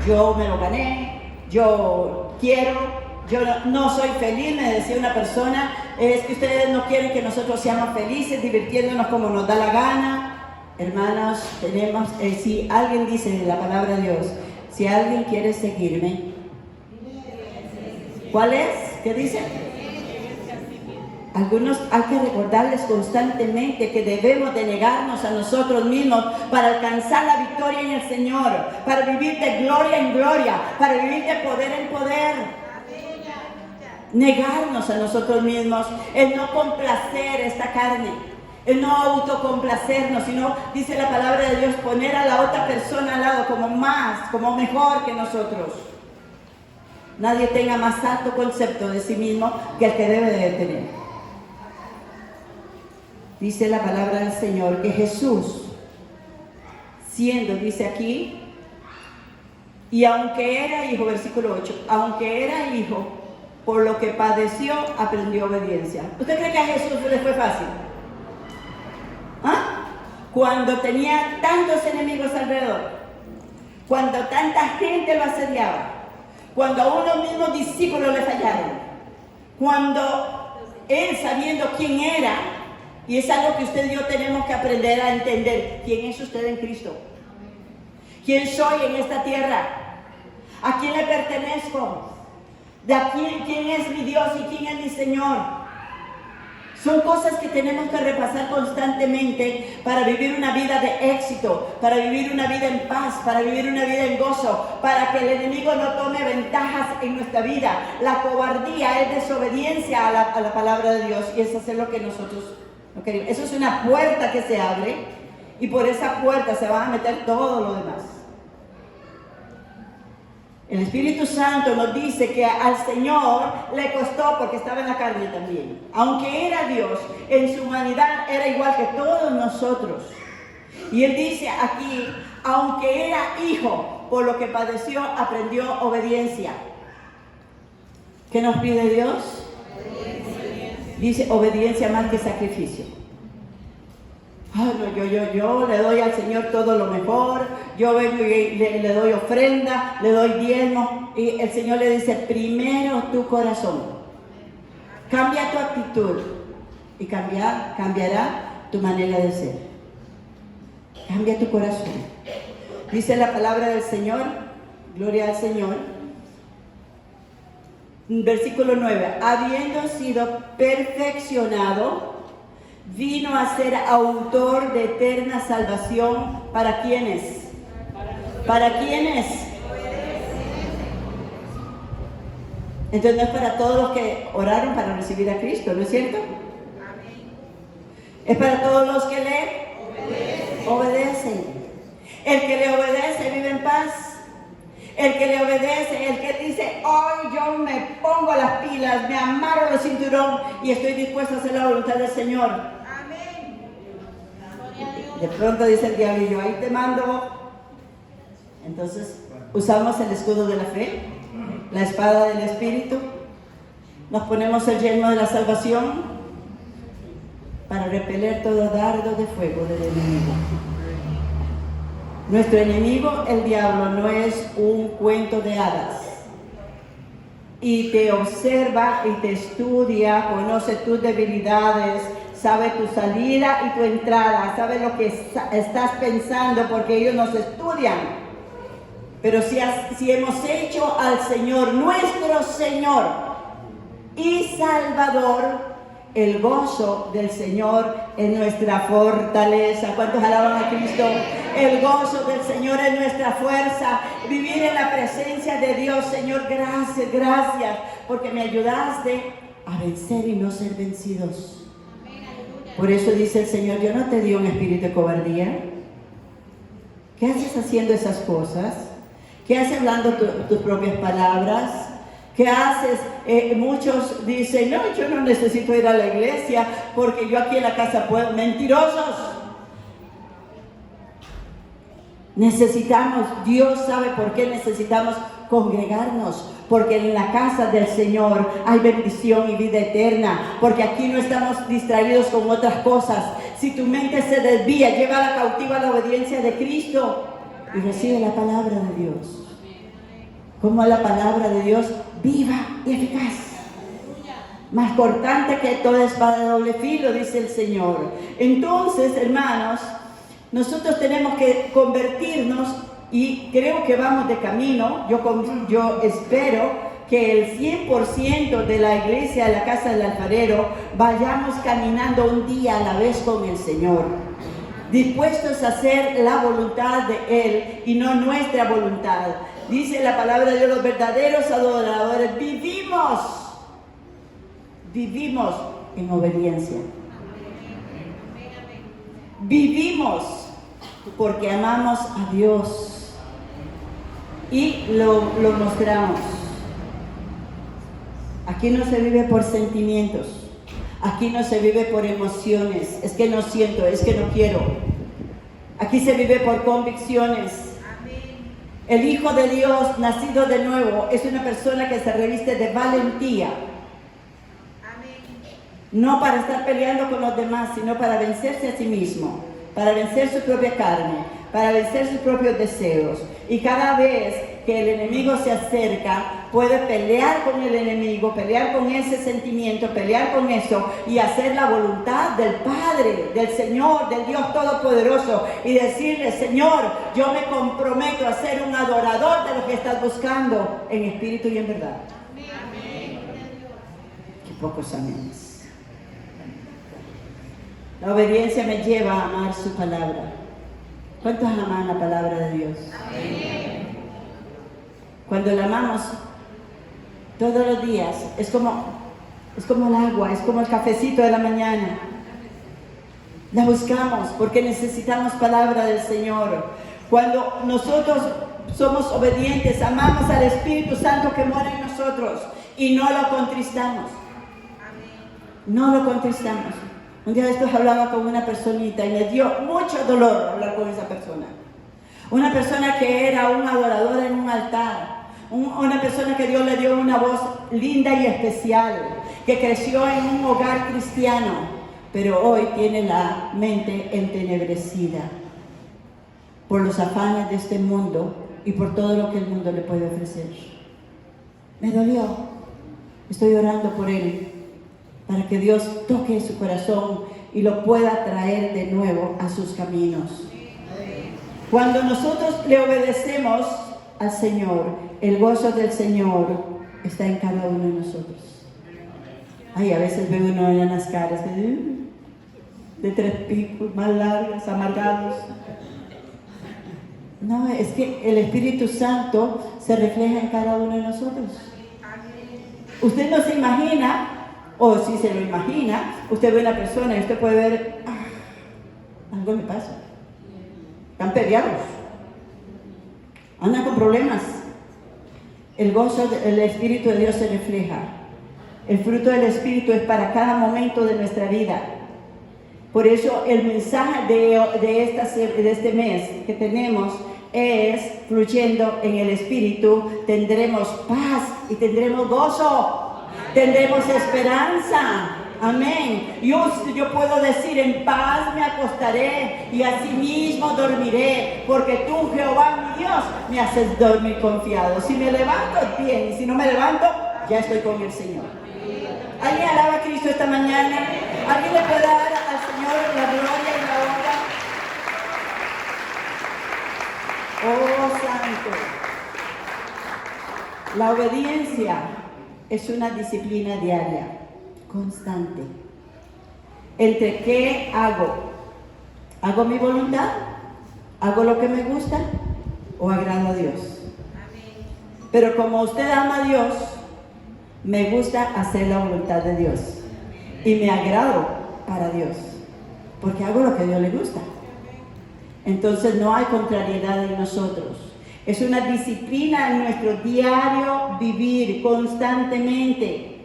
yo me lo gané, yo quiero. Yo no soy feliz, me decía una persona, es que ustedes no quieren que nosotros seamos felices, divirtiéndonos como nos da la gana. Hermanos, tenemos, si alguien dice la palabra de Dios, si alguien quiere seguirme, ¿cuál es? ¿Qué dice? Algunos hay que recordarles constantemente que debemos de negarnos a nosotros mismos para alcanzar la victoria en el Señor, para vivir de gloria en gloria, para vivir de poder en poder. Negarnos a nosotros mismos, el no complacer esta carne, el no autocomplacernos, sino, dice la palabra de Dios, poner a la otra persona al lado como más, como mejor que nosotros. Nadie tenga más alto concepto de sí mismo que el que debe de tener. Dice la palabra del Señor que Jesús, siendo, dice aquí, y aunque era hijo, versículo 8, aunque era hijo, por lo que padeció, aprendió obediencia. ¿Usted cree que a Jesús le fue fácil? ¿Ah? Cuando tenía tantos enemigos alrededor, cuando tanta gente lo asediaba, cuando a unos mismos discípulos le fallaron, cuando él, sabiendo quién era, y es algo que usted y yo tenemos que aprender a entender, quién es usted en Cristo, quién soy en esta tierra, a quién le pertenezco, de aquí, quién es mi Dios y quién es mi Señor. Son cosas que tenemos que repasar constantemente para vivir una vida de éxito, para vivir una vida en paz, para vivir una vida en gozo, para que el enemigo no tome ventajas en nuestra vida. La cobardía es desobediencia a la palabra de Dios, y es hacer lo que nosotros no queremos. Eso es una puerta que se abre, y por esa puerta se va a meter todo lo demás. El Espíritu Santo nos dice que al Señor le costó, porque estaba en la carne también. Aunque era Dios, en su humanidad era igual que todos nosotros. Y Él dice aquí, aunque era hijo, por lo que padeció, aprendió obediencia. ¿Qué nos pide Dios? Obediencia. Dice obediencia más que sacrificio. Oh, no, yo le doy al Señor todo lo mejor, yo vengo y le doy ofrenda, le doy diezmo, y el Señor le dice, primero tu corazón, cambia tu actitud y cambiará tu manera de ser. Cambia tu corazón. Dice la palabra del Señor, gloria al Señor, versículo 9, habiendo sido perfeccionado, vino a ser autor de eterna salvación. ¿Para quiénes? ¿Para quiénes? Entonces no es para todos los que oraron para recibir a Cristo, ¿no es cierto? Es para todos los que le obedecen. El que le obedece vive en paz. El que le obedece, el que dice, hoy yo yo me pongo las pilas, me amarro el cinturón y estoy dispuesto a hacer la voluntad del Señor. Amén. Gloria a Dios. De pronto dice el diablillo, ahí te mando. Entonces usamos el escudo de la fe, la espada del Espíritu, nos ponemos el yelmo de la salvación para repeler todo dardo de fuego del enemigo. Nuestro enemigo, el diablo, no es un cuento de hadas. Y te observa y te estudia, conoce tus debilidades, sabe tu salida y tu entrada, sabe lo que estás pensando, porque ellos nos estudian. Pero si hemos hecho al Señor, nuestro Señor y Salvador, el gozo del Señor es nuestra fortaleza. ¿Cuántos alaban a Cristo? El gozo del Señor es nuestra fuerza. Vivir en la presencia de Dios. Señor, gracias, gracias, porque me ayudaste a vencer y no ser vencidos. Por eso dice el Señor, yo no te di un espíritu de cobardía. ¿Qué haces haciendo esas cosas? ¿Qué haces hablando tus propias palabras? ¿Qué haces? Muchos dicen, no, yo no necesito ir a la iglesia porque yo aquí en la casa puedo. Mentirosos. Necesitamos, Dios sabe por qué necesitamos congregarnos, porque en la casa del Señor hay bendición y vida eterna, porque aquí no estamos distraídos con otras cosas. Si tu mente se desvía, llévala cautiva a la obediencia de Cristo y recibe la palabra de Dios. Como la palabra de Dios viva y eficaz, más cortante que toda espada de doble filo, dice el Señor. Entonces, hermanos, nosotros tenemos que convertirnos, y creo que vamos de camino. Yo espero que el 100% de la iglesia de la casa del alfarero vayamos caminando un día a la vez con el Señor, dispuestos a hacer la voluntad de Él y no nuestra voluntad. Dice la palabra de Dios, los verdaderos adoradores vivimos en obediencia. Vivimos porque amamos a Dios y lo mostramos. Aquí no se vive por sentimientos, aquí no se vive por emociones, es que no siento, es que no quiero. Aquí se vive por convicciones. El Hijo de Dios, nacido de nuevo, es una persona que se reviste de valentía. No para estar peleando con los demás, sino para vencerse a sí mismo, para vencer su propia carne, para vencer sus propios deseos. Y cada vez que el enemigo se acerca, puede pelear con el enemigo, pelear con ese sentimiento, pelear con eso y hacer la voluntad del Padre, del Señor, del Dios Todopoderoso, y decirle, Señor, yo me comprometo a ser un adorador de lo que estás buscando en espíritu y en verdad. Amén. Qué pocos aménes. La obediencia me lleva a amar su palabra. ¿Cuántos aman la palabra de Dios? Amén. Cuando la amamos todos los días, es como el agua, es como el cafecito de la mañana. La buscamos porque necesitamos palabra del Señor. Cuando nosotros somos obedientes, amamos al Espíritu Santo que mora en nosotros y no lo contristamos. No lo contristamos. Un día de estos hablaba con una personita y me dio mucho dolor hablar con esa persona. Una persona que era un adorador en un altar. Una persona que Dios le dio una voz linda y especial, que creció en un hogar cristiano, pero hoy tiene la mente entenebrecida por los afanes de este mundo y por todo lo que el mundo le puede ofrecer. Me dolió. Estoy orando por él, para que Dios toque su corazón y lo pueda traer de nuevo a sus caminos. Cuando nosotros le obedecemos al Señor, el gozo del Señor está en cada uno de nosotros. Ay, a veces ve uno en las caras de 3 picos, más largas, amargados. No, es que el Espíritu Santo se refleja en cada uno de nosotros. Usted no se imagina, o si se lo imagina, usted ve a una persona y usted puede ver, algo me pasa. Están peleados, andan con problemas. El gozo del Espíritu de Dios se refleja. El fruto del Espíritu es para cada momento de nuestra vida. Por eso el mensaje de este mes que tenemos es: fluyendo en el Espíritu tendremos paz y tendremos gozo, tendremos esperanza. Amén. Yo puedo decir: en paz me acostaré y asimismo dormiré, porque tú, Jehová mi Dios, me haces dormir confiado. Si me levanto, bien, y si no me levanto, ya estoy con el Señor. ¿Alguien alaba a Cristo esta mañana? ¿Alguien le puede dar al Señor la gloria y la honra? Oh, Santo. La obediencia es una disciplina diaria, constante. ¿Entre qué hago? ¿Hago mi voluntad? ¿Hago lo que me gusta? ¿O agrado a Dios? Pero como usted ama a Dios, me gusta hacer la voluntad de Dios y me agrado para Dios, porque hago lo que a Dios le gusta. Entonces no hay contrariedad en nosotros. Es una disciplina en nuestro diario vivir, constantemente.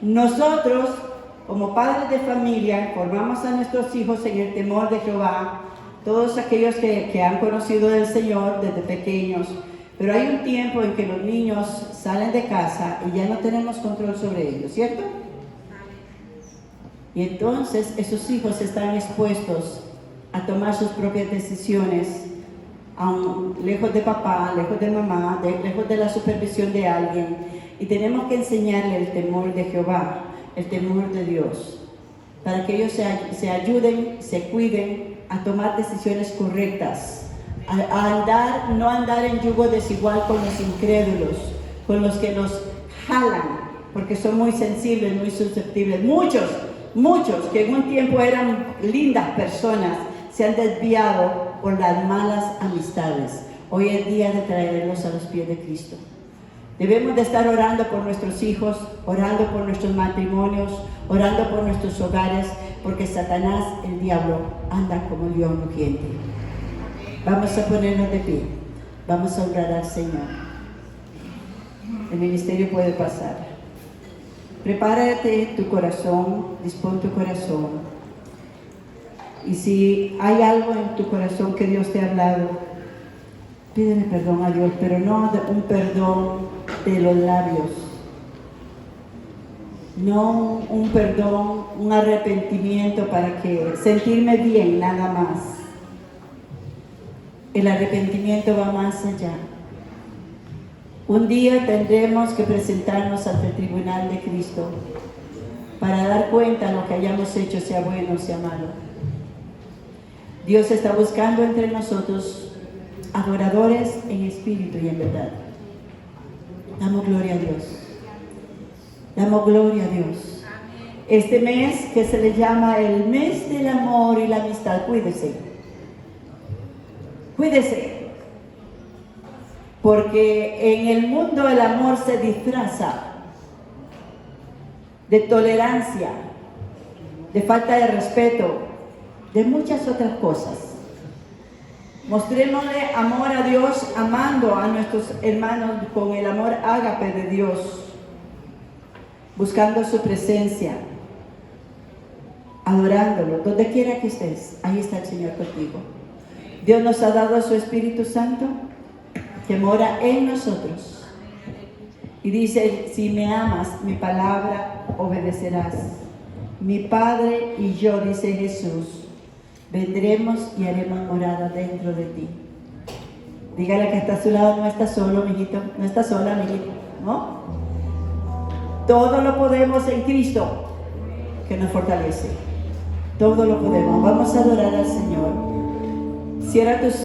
Nosotros, como padres de familia, formamos a nuestros hijos en el temor de Jehová. Todos aquellos que han conocido del Señor desde pequeños. Pero hay un tiempo en que los niños salen de casa y ya no tenemos control sobre ellos, ¿cierto? Y entonces esos hijos están expuestos a tomar sus propias decisiones, lejos de papá, lejos de mamá, lejos de la supervisión de alguien. Y tenemos que enseñarle el temor de Jehová, el temor de Dios, para que ellos se ayuden, se cuiden a tomar decisiones correctas. No andar en yugo desigual con los incrédulos, con los que nos jalan, porque son muy sensibles, muy susceptibles. Muchos que en un tiempo eran lindas personas, se han desviado por las malas amistades. Hoy es día de traerlos a los pies de Cristo. Debemos de estar orando por nuestros hijos, orando por nuestros matrimonios, orando por nuestros hogares, porque Satanás, el diablo, anda como león rugiente. Vamos a ponernos de pie. Vamos a orar al Señor. El ministerio puede pasar. Prepárate tu corazón, dispón tu corazón. Y si hay algo en tu corazón que Dios te ha hablado, pídele perdón a Dios, pero no un perdón de los labios. No un perdón, un arrepentimiento para que sentirme bien, nada más. El arrepentimiento va más allá. Un día tendremos que presentarnos ante el tribunal de Cristo para dar cuenta de lo que hayamos hecho, sea bueno o sea malo. Dios está buscando entre nosotros adoradores en espíritu y en verdad. Damos gloria a Dios. Damos gloria a Dios. Este mes que se le llama el mes del amor y la amistad, cuídese. Cuídese, porque en el mundo el amor se disfraza de tolerancia, de falta de respeto, de muchas otras cosas. Mostrémosle amor a Dios amando a nuestros hermanos con el amor ágape de Dios, buscando su presencia, adorándolo, donde quiera que estés. Ahí está el Señor contigo. Dios nos ha dado su Espíritu Santo que mora en nosotros. Y dice: si me amas, mi palabra obedecerás. Mi Padre y yo, dice Jesús, vendremos y haremos morada dentro de ti. Dígale que está a su lado: no está solo, mijito, no está sola, mijito, ¿no? Todo lo podemos en Cristo que nos fortalece. Todo lo podemos. Vamos a adorar al Señor. Cierra tus